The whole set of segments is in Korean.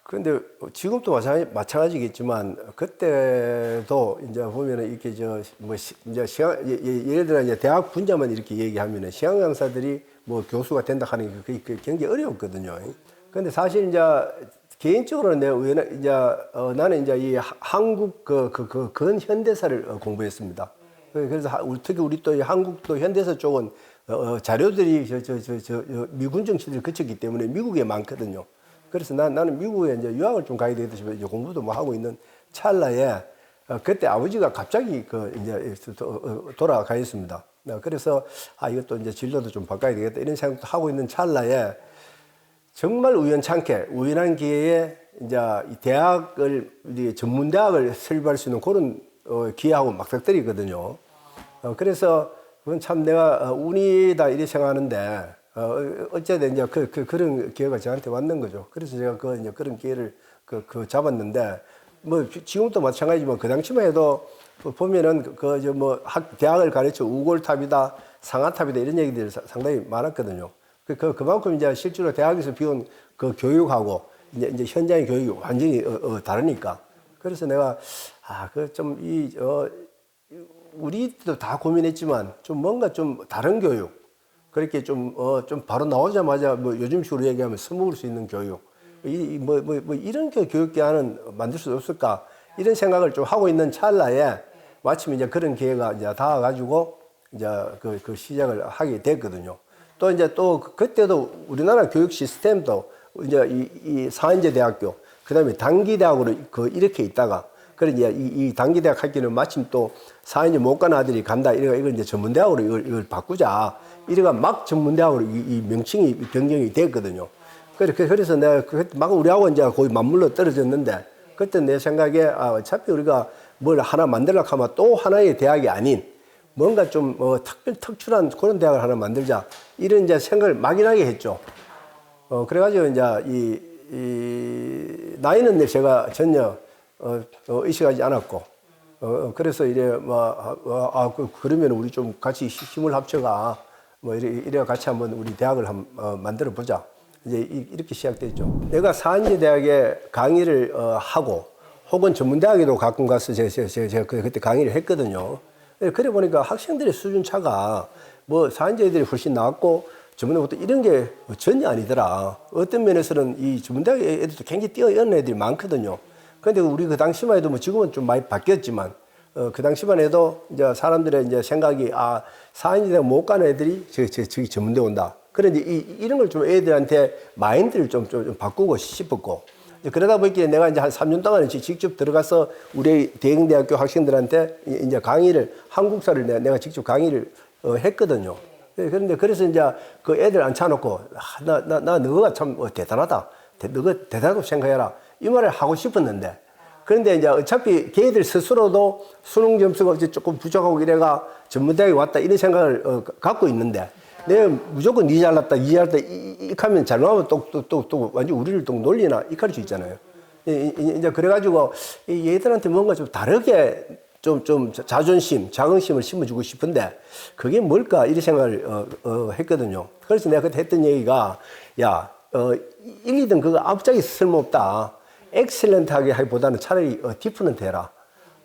근데 지금도 마찬가지겠지만 그때도 이제 보면은 이렇게 이제 예를 들어 이제 대학 분자만 이렇게 얘기하면은 시향 강사들이 뭐 교수가 된다 하는 게 그게 굉장히 어려웠거든요. 근데 사실 이제 개인적으로는 나는 이제 이 한국 근현대사를 공부했습니다. 그래서 특히 우리 또 한국도 현대사 쪽은 자료들이 미군 정치들이 그쳤기 때문에 미국에 많거든요. 그래서 나는 미국에 이제 유학을 좀 가게 되듯이 이제 공부도 뭐 하고 있는 찰나에 그때 아버지가 갑자기 돌아가 있습니다. 그래서 이것도 이제 진로도 좀 바꿔야 되겠다 이런 생각도 하고 있는 찰나에 정말 우연한 기회에 이제 이 대학을 전문 대학을 설립할 수 있는 그런 기회하고 막닥뜨리거든요. 그래서 그건 참 내가 운이다 이렇게 생각하는데 어쨌든 이제 그런 기회가 저한테 왔는 거죠. 그래서 제가 이제 그런 기회를 잡았는데 뭐 지금도 마찬가지지만 그 당시만 해도 보면은 대학을 가르쳐 우골탑이다 상아탑이다 이런 얘기들이 상당히 많았거든요. 그만큼 이제 실제로 대학에서 배운 그 교육하고 이제 현장의 교육이 완전히 다르니까. 그래서 내가 우리도 다 고민했지만 좀 뭔가 좀 다른 교육 그렇게 좀 바로 나오자마자 뭐 요즘식으로 얘기하면 써먹을 수 있는 교육 이런 교육기관은 만들 수 없을까 이런 생각을 좀 하고 있는 찰나에 마침 이제 그런 기회가 이제 닿아가지고 이제 그 시작을 하게 됐거든요. 또 그때도 우리나라 교육 시스템도 이제 이 사인제 대학교 그다음에 단기대학으로 이렇게 있다가 그래 이제 이 단기대학 학교는 마침 또 사인제 못 간 아들이 간다 이걸 이제 전문대학으로 이걸 바꾸자 이래가 막 전문대학으로 이 명칭이 변경이 됐거든요. 그래서 내가 막 우리하고 이제 거의 맞물러 떨어졌는데 그때 내 생각에 어차피 우리가 뭘 하나 만들려고 하면 또 하나의 대학이 아닌 뭔가 좀 특출한 그런 대학을 하나 만들자 이런 이제 생각을 막연하게 했죠. 그래가지고 이제 이 나이는 제가 전혀 의식하지 않았고 그래서 이래 그러면 우리 좀 같이 힘을 합쳐가 뭐 이래 같이 한번 우리 대학을 만들어 보자 이제 이렇게 시작됐죠. 내가 사인제 대학에 강의를 하고 혹은 전문대학에도 가끔 가서 제가 그때 강의를 했거든요. 그래 보니까 학생들의 수준 차가 뭐 사인제 애들이 훨씬 나았고 전문대학부터 이런 게 전혀 아니더라. 어떤 면에서는 이 전문대학 애들도 굉장히 뛰어난 애들이 많거든요. 그런데 우리 그 당시만 해도 뭐 지금은 좀 많이 바뀌었지만 그 당시만 해도 이제 사람들의 이제 생각이 사인제 대학 못 가는 애들이 저기 전문대 온다. 그런데 이런 걸 좀 애들한테 마인드를 좀 바꾸고 싶었고 그러다 보니까 내가 이제 한 3년 동안 직접 들어가서 우리 대eng대학교 학생들한테 이제 강의를 한국사를 내가 직접 강의를 했거든요. 그런데 그래서 이제 그 애들 앉혀놓고 나 너가 참 대단하다. 너가 대단하다고 생각해라. 이 말을 하고 싶었는데 그런데 이제 어차피 걔들 스스로도 수능 점수가 조금 부족하고 이래가 전문대학에 왔다 이런 생각을 갖고 있는데 내가 무조건 니 잘났다 이렇게 하면 잘 나오면 또 완전 우리를 또 놀리나 이렇게 할 수 있잖아요. 이제 그래가지고 얘들한테 뭔가 좀 다르게 좀 자긍심을 심어주고 싶은데 그게 뭘까 이런 생각을 했거든요. 그래서 내가 그때 했던 얘기가 1, 2등 그거 앞짝이 쓸모없다. 엑셀런트하게 하기보다는 차라리 디퍼런트 해라.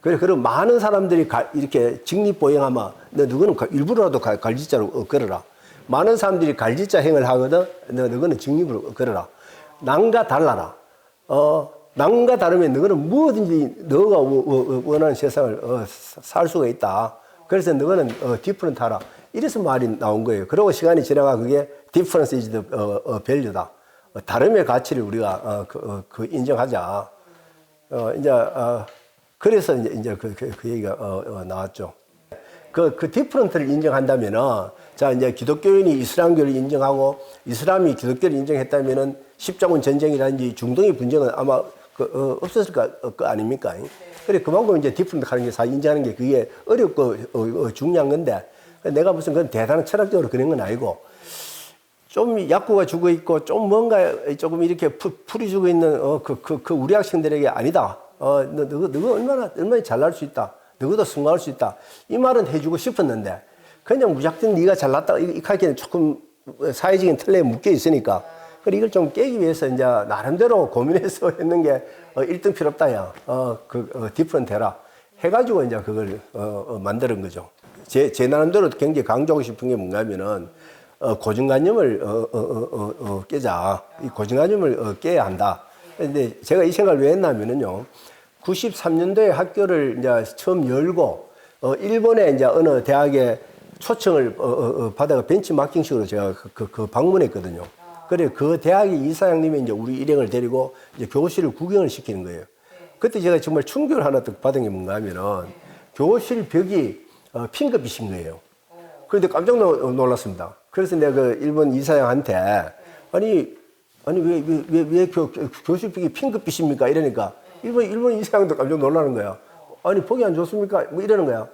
그리고 많은 사람들이 이렇게 직립보행하면 너 누구는 일부러라도 갈지자로 걸어라. 많은 사람들이 갈지자 행을 하거든. 너는 직립으로 걸어라. 남과 달라라. 남과 다르면 너는 무엇든지 너가 원하는 세상을 살 수가 있다. 그래서 너는 디퍼런트 하라. 이래서 말이 나온 거예요. 그러고 시간이 지나가 그게 difference is the value다. 다름의 가치를 우리가 인정하자. 그래서 이제 그 얘기가 나왔죠. 그 디퍼런트를 인정한다면은 자 이제 기독교인이 이슬람교를 인정하고 이슬람이 기독교를 인정했다면은 십자군 전쟁이라든지 중동의 분쟁은 아마 없었을 거 아닙니까? 그래 그만큼 이제 디퍼런트 하는 게 사실 인정하는 게 그게 어렵고 중요한 건데 내가 무슨 그런 대단한 철학적으로 그런 건 아니고 좀 약구가 죽어 있고 좀 뭔가 조금 이렇게 풀이 죽어 있는 우리 학생들에게 아니다. 너가 얼마나 잘날 수 있다. 너도 성공할 수 있다. 이 말은 해주고 싶었는데 그냥 무작정 네가 잘났다 이렇게 하기에는 조금 사회적인 틀에 묶여 있으니까 그래 이걸 좀 깨기 위해서 이제 나름대로 고민해서 했는 게 1등 필요 없다, 야. 디프런트 해라. 해가지고 이제 그걸 만드는 거죠. 제 나름대로 굉장히 강조하고 싶은 게 뭔가 하면은 고정관념을 깨자. 이 고정관념을 깨야 한다. 근데 제가 이 생각을 왜 했냐면은요. 93년도에 학교를 이제 처음 열고 일본에 이제 어느 대학에 초청을 받아가 벤치마킹식으로 제가 그 방문했거든요. 그래 그 대학의 이사장님이 이제 우리 일행을 데리고 이제 교실을 구경을 시키는 거예요. 그때 제가 정말 충격을 하나 또 받은 게 뭔가 하면은 교실 벽이 핑크빛인 거예요. 그런데 깜짝 놀랐습니다. 그래서 내가 그 일본 이사장한테 아니 왜 교실 벽이 핑크빛입니까? 이러니까 일본 이사장도 깜짝 놀라는 거야. 아니 보기 안 좋습니까? 뭐 이러는 거야.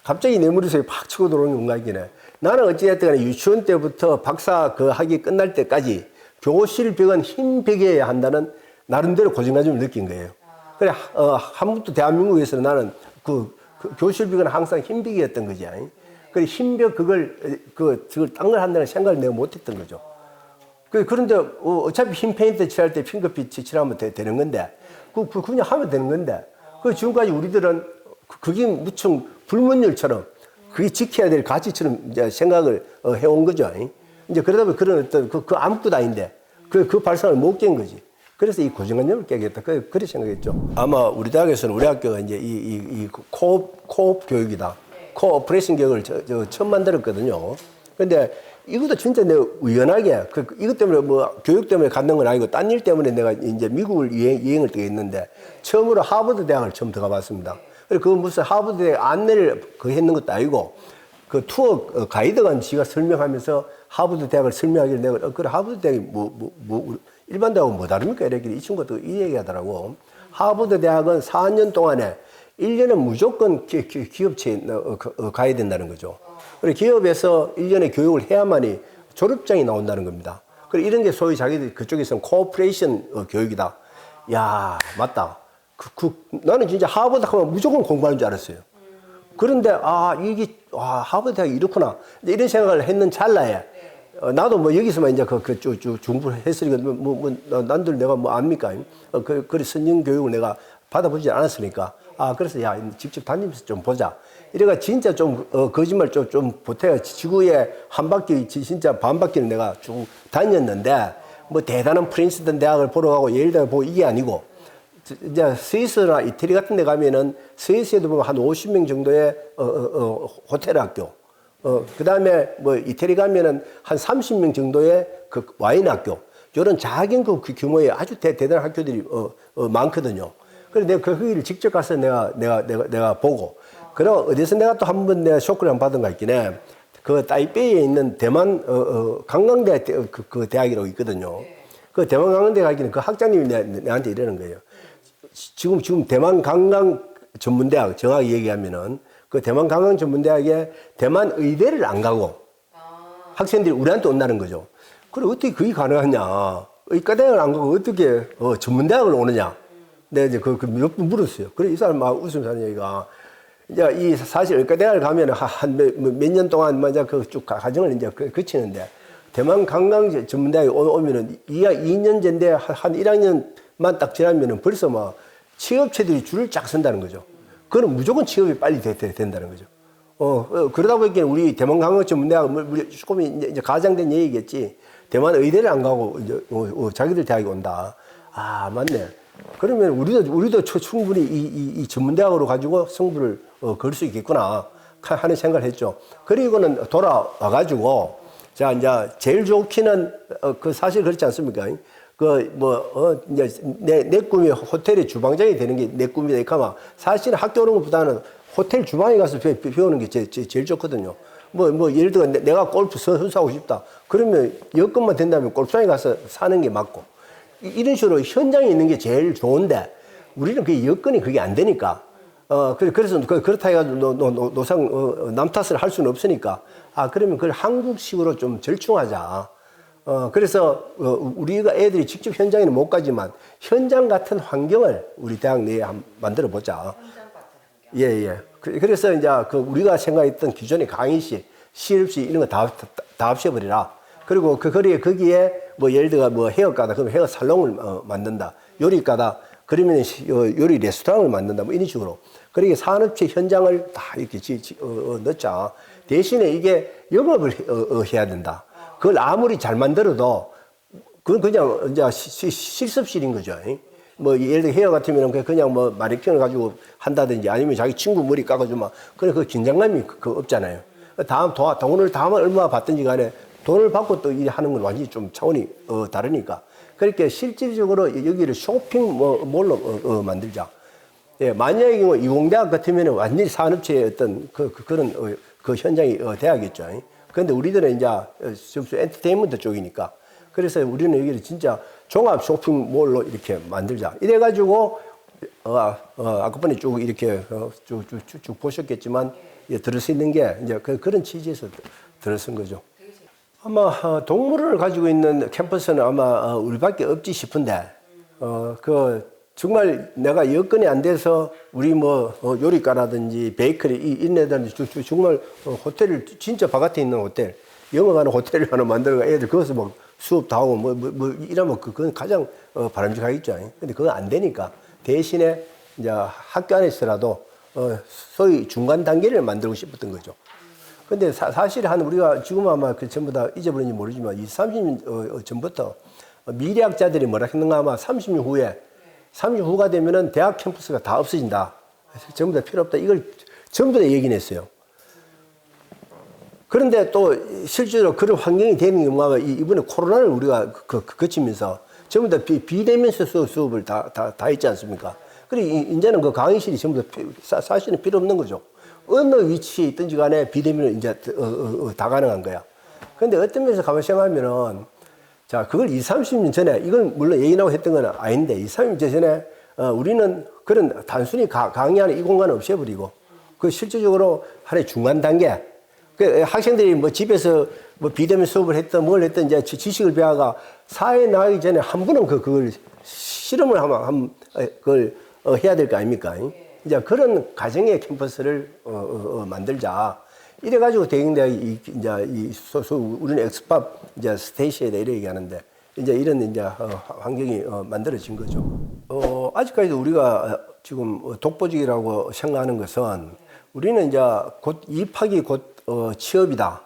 갑자기 내 머릿속에 팍 치고 들어오는 게 뭔가 있긴. 나는 어찌됐든 간에 유치원 때부터 박사 그 학위 끝날 때까지 교실 벽은 흰 벽이어야 한다는 나름대로 고정관념을 느낀 거예요. 그래, 한국도 대한민국에서는 나는 그 교실 벽은 항상 흰 벽이었던 거지. 그래, 흰 벽 그걸 딴 걸 한다는 생각을 내가 못 했던 거죠. 그런데 어차피 흰 페인트 칠할 때 핑크빛 칠하면 되는 건데, 그냥 하면 되는 건데, 지금까지 우리들은 그게 무척 불문율처럼 그게 지켜야 될 가치처럼 이제 생각을 해온 거죠. 이제 그러다 보면 그런 어떤 그 아무것도 아닌데 그 발상을 못 깬 거지. 그래서 이 고정관념을 깨겠다. 그렇게 생각했죠. 아마 우리 대학에서는 우리 학교가 이제 이 코업 교육이다. 코오퍼레이션 교육을 처음 만들었거든요. 근데 이것도 진짜 내가 우연하게 이것 때문에 뭐 교육 때문에 갔는 건 아니고 딴 일 때문에 내가 이제 미국을 여행을 떠있는데 처음으로 하버드 대학을 처음 들어가 봤습니다. 그리고 그 무슨 하버드 대학 안내를 했는 것도 아니고 그 투어 가이드가 지가 설명하면서 하버드 대학을 설명하길래 내가 그래 하버드 대학이 뭐 일반 대학은 뭐 다릅니까? 이랬길래 이 친구가 이 얘기 하더라고. 하버드 대학은 4년 동안에 1년은 무조건 기업체에 가야 된다는 거죠. 그리고 기업에서 1년의 교육을 해야만이 졸업장이 나온다는 겁니다. 그리고 이런 게 소위 자기들 그쪽에서는 코오퍼레이션 교육이다. 야, 맞다. 나는 진짜 하버드 하면 무조건 공부하는 줄 알았어요. 그런데, 하버드 대학이 이렇구나. 이런 생각을 했는 찰나에, 나도 뭐 여기서만 이제 중부를 했으니까, 난들 내가 뭐 압니까? 그래, 선진 교육을 내가 받아보지 않았으니까. 그래서 직접 다니면서 좀 보자. 이래가 진짜 좀, 거짓말 좀 보태가 지구에 한 바퀴, 진짜 반 바퀴를 내가 쭉 다녔는데, 뭐 대단한 프린스턴 대학을 보러 가고 예일 대학을 보고 이게 아니고, 이제 스위스나 이태리 같은 데 가면은 스위스에도 보면 한 50명 정도의 호텔 학교, 그 다음에 뭐 이태리 가면은 한 30명 정도의 그 와인 학교, 이런 작은 그 규모의 아주 대단한 학교들이 많거든요. 그래서 내가 거기를 직접 가서 내가 보고, 그럼 어디서 내가 또 한 번 내가 쇼크를 한 받은 거 있긴 해. 그 타이베이에 있는 대만 관광대 그 대학이라고 있거든요. 그 대만 관광대 가기는 그 학장님이 내한테 이러는 거예요. 지금 대만 관광 전문대학 정확히 얘기하면은 그 대만 관광 전문대학에 대만 의대를 안 가고 학생들이 우리한테 온다는 거죠. 그래 어떻게 그게 가능하냐? 의과대학을 안 가고 어떻게 전문대학을 오느냐? 내가 이제 몇 번 물었어요. 그래 이 사람 막 웃으면서 하는 얘기가 이제 이 사실 의과대학을 가면 한 몇 년 동안 먼저 쭉 과정을 이제 거치는데 대만 관광 전문대학에 오면은 2년제인데 한 1학년만 딱 지나면은 벌써 막 취업체들이 줄을 쫙 선다는 거죠. 그거는 무조건 취업이 빨리 된다는 거죠. 그러다 보니까 우리 대만 관광 전문대학 조금 이제 가장된 얘기겠지. 대만 의대를 안 가고 이제 자기들 대학에 온다. 맞네. 그러면 우리도 충분히 이 전문대학으로 가지고 승부를 걸 수 있겠구나 하는 생각을 했죠. 그리고는 돌아와가지고 자 이제 제일 좋기는 사실 그렇지 않습니까? 이제 내 꿈이 호텔의 주방장이 되는 게 내 꿈이다. 이까마 사실은 학교 오는 것보다는 호텔 주방에 가서 배우는 게 제일 좋거든요. 예를 들어 내가 골프 선수하고 싶다. 그러면 여건만 된다면 골프장에 가서 사는 게 맞고. 이런 식으로 현장에 있는 게 제일 좋은데 우리는 그 여건이 그게 안 되니까 그래서 그렇다 해가지고 남 탓을 할 수는 없으니까 그러면 그걸 한국식으로 좀 절충하자. 그래서 우리가 애들이 직접 현장에는 못 가지만 현장 같은 환경을 우리 대학 내에 한번 만들어 보자. 예. 그래서 이제 우리가 생각했던 기존의 강의실, 실습실 이런 거 다 없애버리라. 그리고 거기에 뭐 예를 들어 뭐 헤어가다 그러면 헤어 살롱을 만든다. 요리가다 그러면 요리 레스토랑을 만든다. 뭐 이런 식으로. 그러니까 산업체 현장을 다 이렇게 넣자. 대신에 이게 영업을 해야 된다. 그걸 아무리 잘 만들어도 그건 그냥 이제 실습실인 거죠. 뭐 예를 들어 헤어 같으면 그냥 뭐 마네킹을 가지고 한다든지 아니면 자기 친구 머리 깎아주면 그래 그 긴장감이 없잖아요. 다음 돈을 다음에 얼마 받든지 간에 돈을 받고 또 일 하는 건 완전히 좀 차원이 다르니까. 그러니까 실질적으로 여기를 쇼핑몰로 만들자. 예, 만약에 경우 이공대학 같으면 완전히 산업체의 어떤 그런 그 현장이 돼야겠죠. 그런데 우리들은 이제 엔터테인먼트 쪽이니까. 그래서 우리는 여기를 진짜 종합 쇼핑몰로 이렇게 만들자. 이래가지고, 아까 번에 쭉 이렇게 쭉 보셨겠지만, 들을 수 있는 게 이제 그런 취지에서 들을 쓴 거죠. 아마 동물원을 가지고 있는 캠퍼스는 아마 우리밖에 없지 싶은데, 정말 내가 여건이 안 돼서 우리 뭐 요리과라든지 베이커리 이런 애들은 정말 호텔을 진짜 바깥에 있는 호텔, 영어가는 호텔을 하나 만들어 애들 거기서 뭐 수업 다 하고 뭐 이러면 그건 가장 바람직하겠죠. 근데 그건 안 되니까 대신에 이제 학교 안에서라도 소위 중간 단계를 만들고 싶었던 거죠. 근데 사실 우리가 지금 아마 전부 다 잊어버린지 모르지만 30년 전부터 미래학자들이 뭐라 했는가 아마 30년 후에 30년 후가 되면은 대학 캠퍼스가 다 없어진다. 전부 다 필요 없다. 이걸 전부 다 얘기는 했어요. 그런데 또 실제로 그런 환경이 되는 경우가 이번에 코로나를 우리가 거치면서 전부 다 비대면서 수업을 다 했지 않습니까? 그리고 이제는 그 강의실이 전부 다 사실은 필요 없는 거죠. 어느 위치에 있든지 간에 비대면으로 이제 다 가능한 거야. 그런데 어떤 면에서 가만 생각하면은 자, 그걸 20, 30년 전에, 이건 물론 얘기 나오고 했던 건 아닌데, 20, 30년 전에, 우리는 그런 단순히 강의하는 이 공간을 없애버리고, 그 실질적으로 하나의 중간 단계, 그 학생들이 뭐 집에서 뭐 비대면 수업을 했든 뭘 했든 이제 지식을 배워가 사회에 나가기 전에 한 번은 그걸 실험을 그걸 해야 될 거 아닙니까? 이제 그런 가정의 캠퍼스를 만들자. 이래가지고 대경대학이 이제 우리는 엑스팝 이제 스테이시에다 이래 얘기하는데 이제 이런 이제 환경이 만들어진 거죠. 아직까지도 우리가 지금 독보적이라고 생각하는 것은 우리는 이제 곧 입학이 곧 취업이다.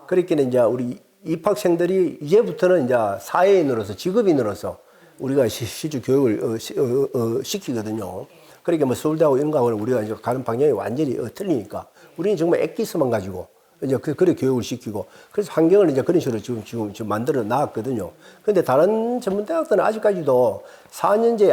그렇게 이제 우리 입학생들이 이제부터는 이제 사회인으로서 직업인으로서 우리가 실제 교육을 시키거든요. 그러니까 뭐 서울대하고 이런 거하고는 우리가 이제 가는 방향이 완전히 틀리니까 우리는 정말 엑기스만 가지고 이제 그런 교육을 시키고 그래서 환경을 이제 그런 식으로 지금 만들어 놨거든요. 근데 다른 전문대학들은 아직까지도 4년제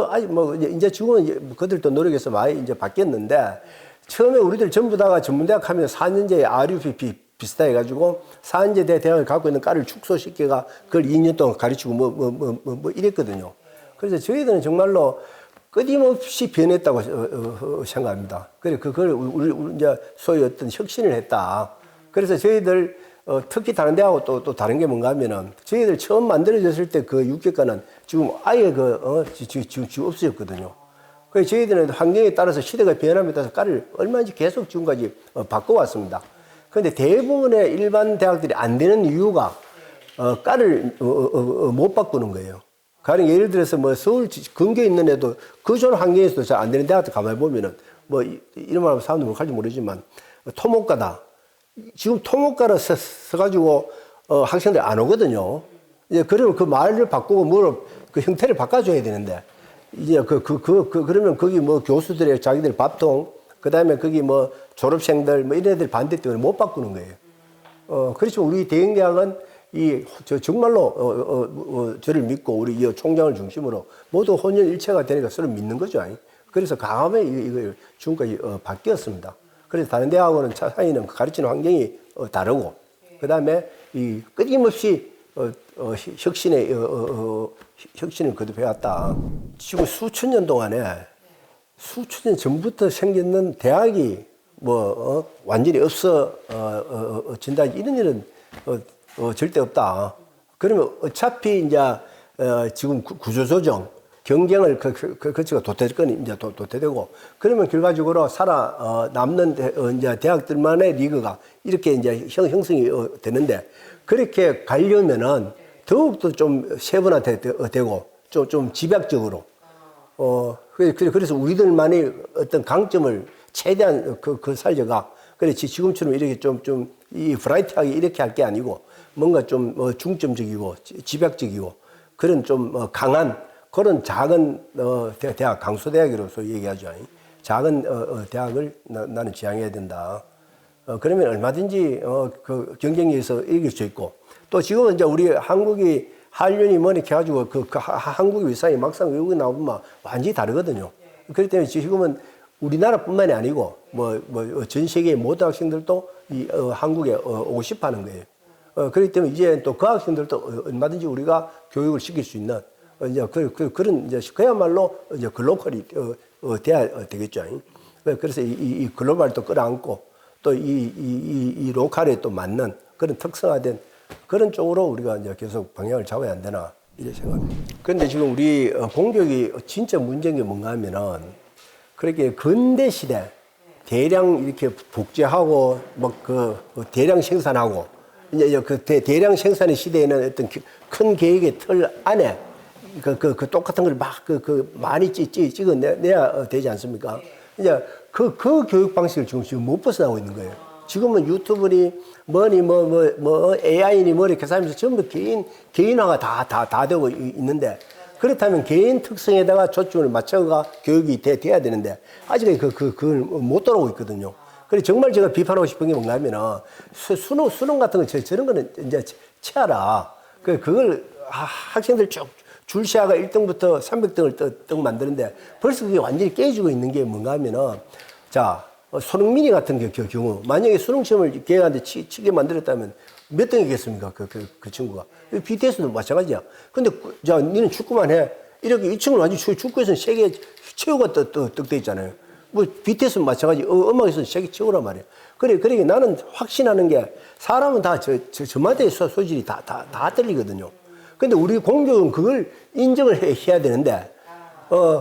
아직 뭐 이제 지금은 이제 그들도 노력해서 많이 이제 바뀌었는데 처음에 우리들 전부 다가 전문대학 하면 4년제 RUP 비슷해가지고 4년제 대학을 갖고 있는 과를 축소시켜가 그걸 2년 동안 가르치고 뭐 이랬거든요. 그래서 저희들은 정말로 끊임없이 변했다고 생각합니다. 그래, 그걸 우리 이제 소위 어떤 혁신을 했다. 그래서 저희들, 특히 다른 데하고 또 다른 게 뭔가 하면은, 저희들 처음 만들어졌을 때 그 육개과는 지금 아예 지금 없어졌거든요. 그래서 저희들은 환경에 따라서 시대가 변함에 따라서 과를 얼마든지 계속 지금까지 바꿔왔습니다. 그런데 대부분의 일반 대학들이 안 되는 이유가, 과를 못 바꾸는 거예요. 가령 예를 들어서 뭐 서울 근교에 있는 애도 그 좋은 환경에서도 잘 안 되는 대학들 가만히 보면은 뭐 이런 말 하면 사람들 못할지 모르지만 토목과다. 지금 토목과를 써가지고 학생들 안 오거든요. 이제 그러면 그 말을 바꾸고 그 형태를 바꿔줘야 되는데 이제 그러면 거기 뭐 교수들의 자기들 밥통 그 다음에 거기 뭐 졸업생들 뭐 이런 애들 반대 때문에 못 바꾸는 거예요. 그렇지만 우리 대형대학은 정말로, 저를 믿고 우리 이 총장을 중심으로 모두 혼연일체가 되니까 서로 믿는 거죠. 그래서 강함에 이걸 지금까지 바뀌었습니다. 그래서 다른 대학하고는 차이는 가르치는 환경이 다르고, 그 다음에 이 끊임없이 혁신을 거듭해왔다. 지금 수천 년 동안에 수천 년 전부터 생겼는 대학이 완전히 없어진다. 이런 일은 절대 없다. 그러면 어차피 이제 지금 구조조정, 경쟁을 거치가 도태건이 이제 도태되고 그러면 결과적으로 남는 이제 대학들만의 리그가 이렇게 이제 형성이 되는데 그렇게 가려면은 더욱더 좀 세분화되고 좀 집약적으로 그래서 우리들만의 어떤 강점을 최대한 살려가. 그래 지금처럼 이렇게 좀 이 브라이트하게 이렇게 할 게 아니고 뭔가 좀 중점적이고 집약적이고 그런 좀 강한 그런 작은 대학 강소대학으로서 얘기하죠. 작은 대학을 나는 지향해야 된다. 그러면 얼마든지 그 경쟁력에서 이길 수 있고 또 지금은 이제 우리 한국이 한련이 뭐니 해가지고 한국의 위상이 막상 외국에 나오면 완전히 다르거든요. 그렇기 때문에 지금은 우리나라뿐만이 아니고 전 세계의 모든 학생들도 한국에 오고 싶어 하는 거예요. 그렇기 때문에 이제 또 그 학생들도 얼마든지 우리가 교육을 시킬 수 있는 이제 그런 이제 그야말로 이제 글로벌이 돼야 되겠죠. 그래서 이 글로벌을 또 끌어안고 또 이 로컬에 또 맞는 그런 특성화된 그런 쪽으로 우리가 이제 계속 방향을 잡아야 안 되나 이렇게 생각합니다. 그런데 지금 우리 공교육이 진짜 문제인 게 뭔가 하면은 그렇게 근대 시대 대량 이렇게 복제하고 대량 생산하고 이제 그 대량 생산의 시대에는 어떤 큰 계획의 틀 안에 똑같은 걸 막 많이 찍어내야 되지 않습니까? 이제 그 교육 방식을 지금 못 벗어나고 있는 거예요. 지금은 유튜브니 AI니 이렇게 하면서 전부 개인화가 다 되고 있는데 그렇다면 개인 특성에다가 초점을 맞춰가 교육이 돼야 되는데 아직까지 그걸 못 따라오고 있거든요. 그래서 정말 제가 비판하고 싶은 게 뭔가 하면은 수능 같은 거 저런 거는 이제 치아라. 그걸 학생들 쭉 줄시아가 1등부터 300등을 떡 만드는데 벌써 그게 완전히 깨지고 있는 게 뭔가 하면은 자, 손흥민이 같은 경우 만약에 수능 시험을 걔한테 치게 만들었다면 몇 등이겠습니까? 그 친구가. BTS도 마찬가지야. 근데 자, 니는 축구만 해. 이렇게 이 친구는 완전 축구에서는 세계 최고가 떡돼 있잖아요. BTS는 마찬가지. 음악에서는 세계 최고란 말이야. 그러니까 나는 확신하는 게 사람은 다 저마다의 소질이 다 틀리거든요. 근데 우리 공교육은 그걸 인정을 해야 되는데,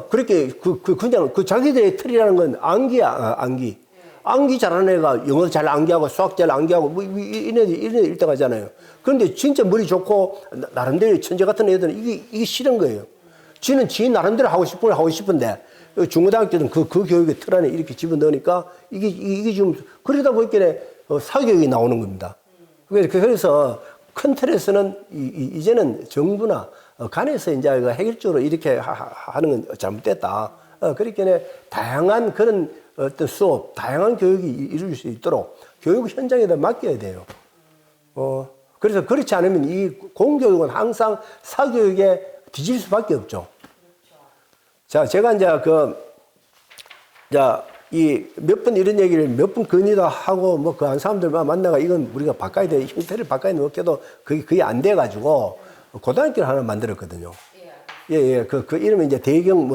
그렇게 그냥 자기들의 틀이라는 건 암기야, 암기. 암기 잘하는 애가 영어 잘 암기하고 수학 잘 암기하고 이런 애들 1등 하잖아요. 그런데 진짜 머리 좋고 나름대로 천재 같은 애들은 이게 싫은 거예요. 지는 지 나름대로 하고 싶은데 중고등학교 때는 그 교육의 틀 안에 이렇게 집어넣으니까 이게 지금 그러다 보니까 사교육이 나오는 겁니다. 그래서 큰 틀에서는 이제는 정부나 간에서 이제 해결적으로 이렇게 하는 건 잘못됐다. 그러니까 다양한 그런 어떤 수업, 다양한 교육이 이룰 수 있도록 교육 현장에다 맡겨야 돼요. 그래서 그렇지 않으면 이 공교육은 항상 사교육에 뒤질 수밖에 없죠. 자, 제가 이제 몇 번 이런 얘기를 몇 번 건의도 하고 그 한 사람들만 만나가 이건 우리가 바꿔야 돼. 형태를 바꿔야 놓게도 그게 안 돼가지고 고등학교를 하나 만들었거든요. 예. 그 이름은 이제 대경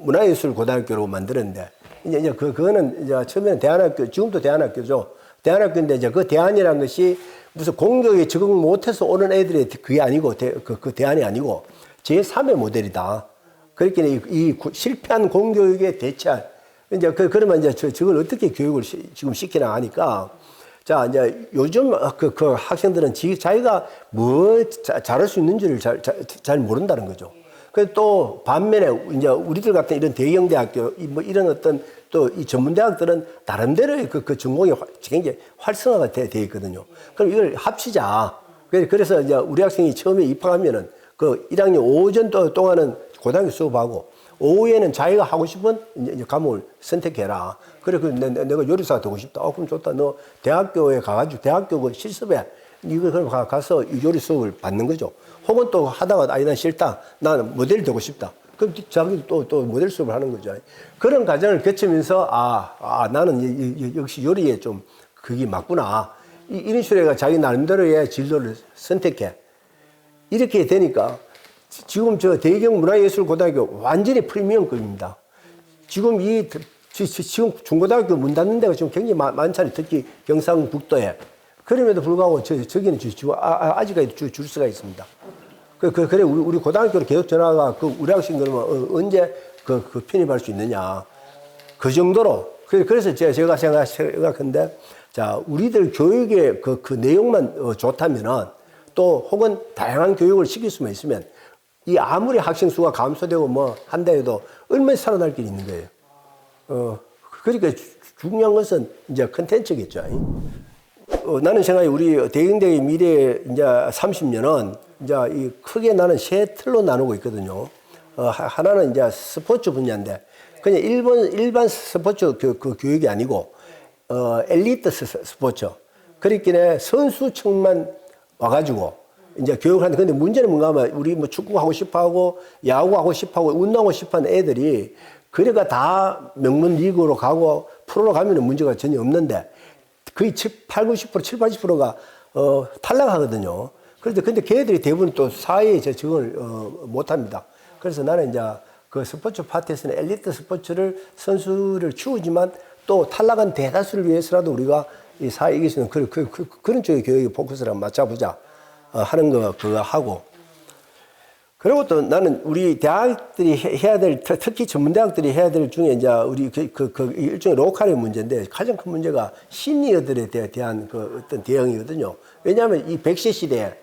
문화예술 고등학교로 만들었는데 이제 그거는 이제 처음에는 대안학교, 지금도 대안학교죠. 대안학교인데 이제 그 대안이라는 것이 무슨 공교육에 적응 못해서 오는 애들의 그게 아니고 그 대안이 아니고 제3의 모델이다. 그렇게 이 실패한 공교육에 대체할 이제 그러면 이제 저걸 어떻게 교육을 지금 시키나 하니까 자 이제 요즘 그 학생들은 자기가 뭐 잘할 수 있는지를 잘 모른다는 거죠. 그래서 또 반면에 이제 우리들 같은 이런 대형 대학교 이런 어떤 또 이 전문 대학들은 나름대로의 그 전공이 굉장히 활성화가 돼 있거든요. 그럼 이걸 합치자. 그래서 이제 우리 학생이 처음에 입학하면은 그 1학년 오전 동안은 고등학교 수업하고 오후에는 자기가 하고 싶은 이제 과목을 선택해라. 그래, 내가 요리사가 되고 싶다. 그럼 좋다. 너 대학교에 가가지고 대학교 그 실습에 이거 그럼 가서 요리 수업을 받는 거죠. 혹은 또 하다가 난 싫다. 나는 모델 되고 싶다. 그럼 자기 또 모델 수업을 하는 거죠. 그런 과정을 거치면서 나는 역시 요리에 좀 그게 맞구나. 이런 식으로 해가 자기 나름대로의 진로를 선택해. 이렇게 되니까 지금 저 대경 문화예술고등학교 완전히 프리미엄급입니다. 지금 지금 중고등학교 문 닫는 데가 지금 굉장히 많잖아요. 특히 경상북도에. 그럼에도 불구하고 저기는 아직까지 줄 수가 있습니다. 그래 우리 고등학교로 계속 전화가 우리 학생 그러면 언제 편입할 수 있느냐. 그 정도로. 그래서 제가 생각한데 자 우리들 교육의 그 내용만 좋다면은 또 혹은 다양한 교육을 시킬 수만 있으면 이 아무리 학생 수가 감소되고 뭐 한다 해도 얼마나 살아날 길이 있는 거예요. 그러니까 중요한 것은 이제 컨텐츠겠죠. 나는 생각에 우리 대경대의 미래 이제 30년은 이제 이 크게 나는 세 틀로 나누고 있거든요. 하나는 이제 스포츠 분야인데 그냥 일반 스포츠 그 교육이 아니고 엘리트 스포츠. 그렇기에 선수층만 와가지고 이제 교육을 하는데 근데 문제는 뭔가 하면 우리 뭐 축구 하고 싶어하고 야구 하고 싶어하고 운동하고 싶어하는 애들이 그러니까 다 명문 리그로 가고 프로로 가면은 문제가 전혀 없는데 거의 8, 90%, 7, 80%가 탈락하거든요. 그런데 근데 걔들이 대부분 또 사회에 적응을 못 합니다. 그래서 나는 이제 그 스포츠 파트에서는 엘리트 스포츠를 선수를 키우지만 또 탈락한 대다수를 위해서라도 우리가 이 사회에 이길 수 있는 그런 쪽의 교육의 포커스를 맞춰보자 하는 거 그거 하고 그리고 또 나는 우리 대학들이 해야 될 특히 전문대학들이 해야 될 중에 이제 우리 그 일종의 로컬의 문제인데 가장 큰 문제가 시니어들에 대한 그 어떤 대응이거든요. 왜냐하면 이 100세 시대에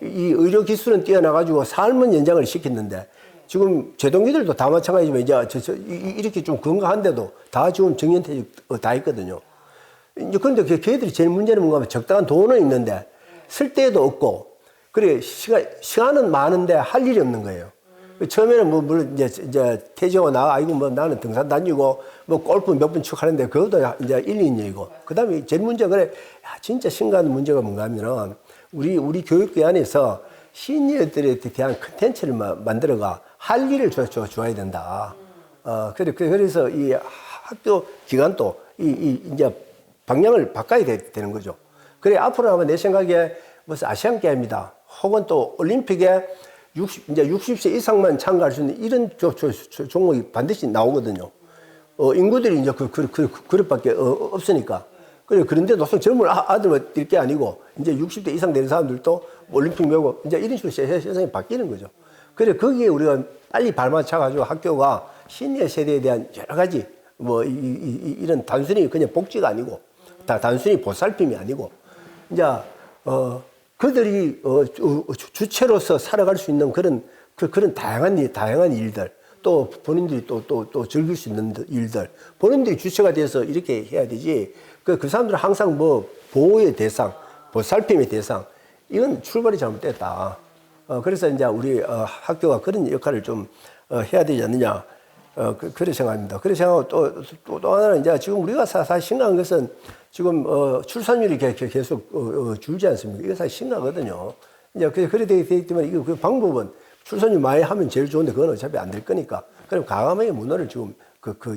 이 의료 기술은 뛰어나가지고 삶은 연장을 시켰는데 지금 제동기들도 다 마찬가지지만 이제 이렇게 좀 건강한데도 다 지금 정년퇴직 다 있거든요. 이제 그런데 걔들이 제일 문제는 뭔가 하면 적당한 돈은 있는데 쓸 데도 없고 그래 시간은 많은데 할 일이 없는 거예요. 처음에는 뭐 물론 이제 퇴직하고 아이고 뭐 나는 등산 다니고 뭐 골프 몇 번 치고 하는데 그것도 이제 1, 2년이고 그다음에 제일 문제가 그래 진짜 심각한 문제가 뭔가 하면은 우리 교육계 안에서 시니어들에 대한 컨텐츠를 만들어가 할 일을 줘야 된다. 그래서 이 학교 기간도 이제 방향을 바꿔야 되는 거죠. 그래 앞으로 아마 내 생각에 무슨 아시안 게임이다. 혹은 또 올림픽에 이제 60세 이상만 참가할 수 있는 이런 종목이 반드시 나오거든요. 인구들이 이제 그릇밖에 없으니까. 그런데 노선 젊은 아들만 뛸 게 아니고 이제 60대 이상 되는 사람들도 올림픽 메고 이제 이런 식으로 세상이 바뀌는 거죠. 그래 거기에 우리가 빨리 발맞춰가지고 학교가 시니어 세대에 대한 여러 가지 뭐 이런 단순히 그냥 복지가 아니고 단순히 보살핌이 아니고 이제 그들이 주체로서 살아갈 수 있는 그런 다양한 일들 또 본인들이 또 즐길 수 있는 일들 본인들이 주체가 돼서 이렇게 해야 되지 그 사람들은 항상 뭐 보호의 대상 보살핌의 대상 이건 출발이 잘못됐다. 그래서 이제 우리 학교가 그런 역할을 좀 해야 되지 않느냐 그렇게 생각합니다. 그렇게 생각하고 또 하나는 이제 지금 우리가 사실 심각한 것은 지금 출산율이 계속 줄지 않습니까? 이거 사실 심각하거든요. 이제 그래 되기 때문에 이거 그 방법은 출산율 많이 하면 제일 좋은데 그건 어차피 안 될 거니까. 그럼 과감하게 문화를 지금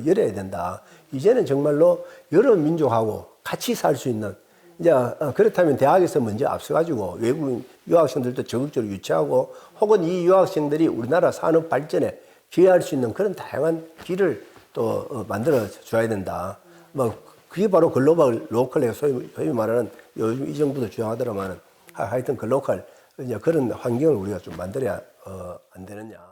열어야 된다. 이제는 정말로 여러 민족하고 같이 살 수 있는 이제 그렇다면 대학에서 먼저 앞서가지고 외국인 유학생들도 적극적으로 유치하고 혹은 이 유학생들이 우리나라 산업 발전에 기여할 수 있는 그런 다양한 길을 또 만들어 줘야 된다. 뭐 그게 바로 글로벌 로컬에 소위 말하는 요즘 이 정부도 주장하더라만 하여튼 글로컬 이제 그런 환경을 우리가 좀 만들어야 안 되느냐.